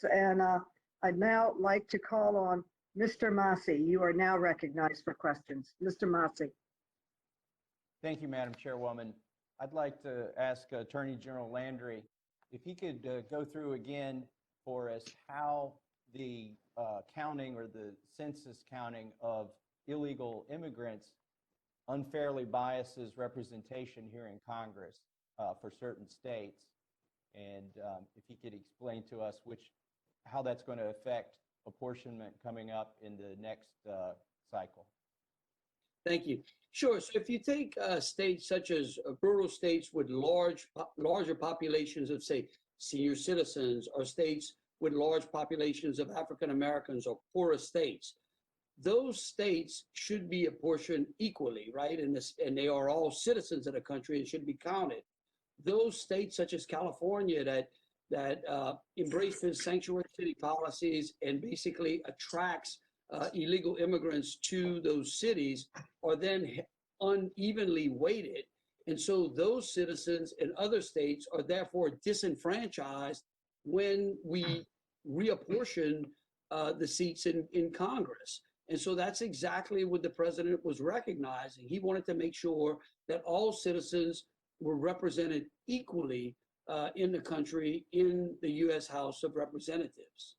And I'd now like to call on Mr. Massie. You are now recognized for questions. Mr. Massie. Thank you, Madam Chairwoman. I'd like to ask Attorney General Landry if he could go through again for us how the counting or the census counting of illegal immigrants unfairly biases representation here in Congress for certain states. And if he could explain to us how that's going to affect apportionment coming up in the next cycle. Thank you. Sure. So if you take states such as rural states with larger populations of, say, senior citizens, or states with large populations of African Americans or poorer states, those states should be apportioned equally, right? And they are all citizens of the country and should be counted. Those states such as California that embraces sanctuary city policies and basically attracts illegal immigrants to those cities are then unevenly weighted. And so those citizens in other states are therefore disenfranchised when we reapportion the seats in Congress. And so that's exactly what the president was recognizing. He wanted to make sure that all citizens were represented equally in the country in the U.S. House of Representatives.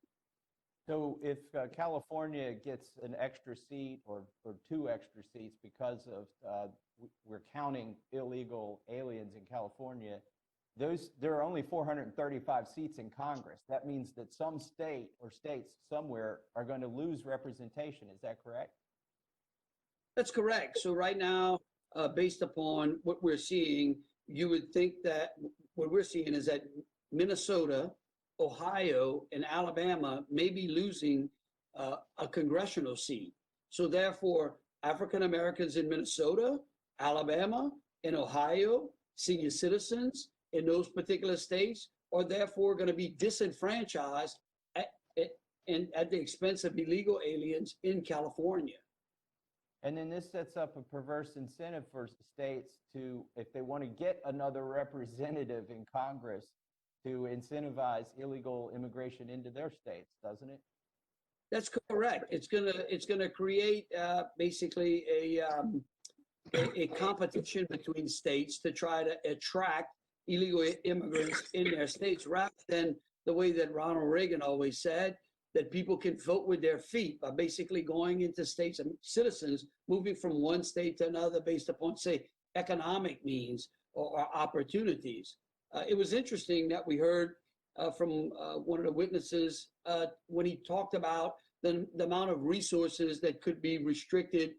So if California gets an extra seat or two extra seats because of we're counting illegal aliens in California, there are only 435 seats in Congress. That means that some state or states somewhere are going to lose representation. Is that correct? That's correct. So right now, based upon what we're seeing, you would think that what we're seeing is that Minnesota, Ohio, and Alabama may be losing a congressional seat. So therefore, African Americans in Minnesota, Alabama, and Ohio, senior citizens in those particular states, are therefore going to be disenfranchised at the expense of illegal aliens in California. And then this sets up a perverse incentive for states to, if they want to get another representative in Congress, to incentivize illegal immigration into their states, doesn't it? That's correct. It's gonna create basically a competition between states to try to attract illegal immigrants in their states, rather than the way that Ronald Reagan always said, that people can vote with their feet by basically going into states and citizens moving from one state to another based upon, say, economic means or opportunities. It was interesting that we heard from one of the witnesses when he talked about the amount of resources that could be restricted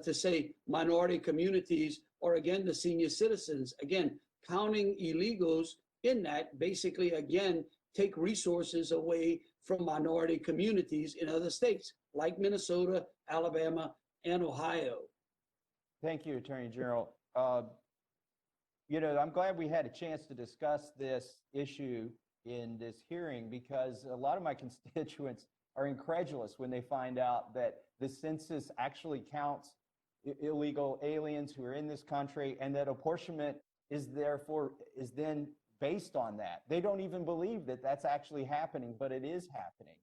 to, say, minority communities or, again, the senior citizens. Again, counting illegals in that basically, again, take resources away from minority communities in other states like Minnesota, Alabama, and Ohio. Thank you, Attorney General. You know, I'm glad we had a chance to discuss this issue in this hearing, because a lot of my constituents are incredulous when they find out that the census actually counts illegal aliens who are in this country, and that apportionment is then based on that. They don't even believe that that's actually happening, but it is happening.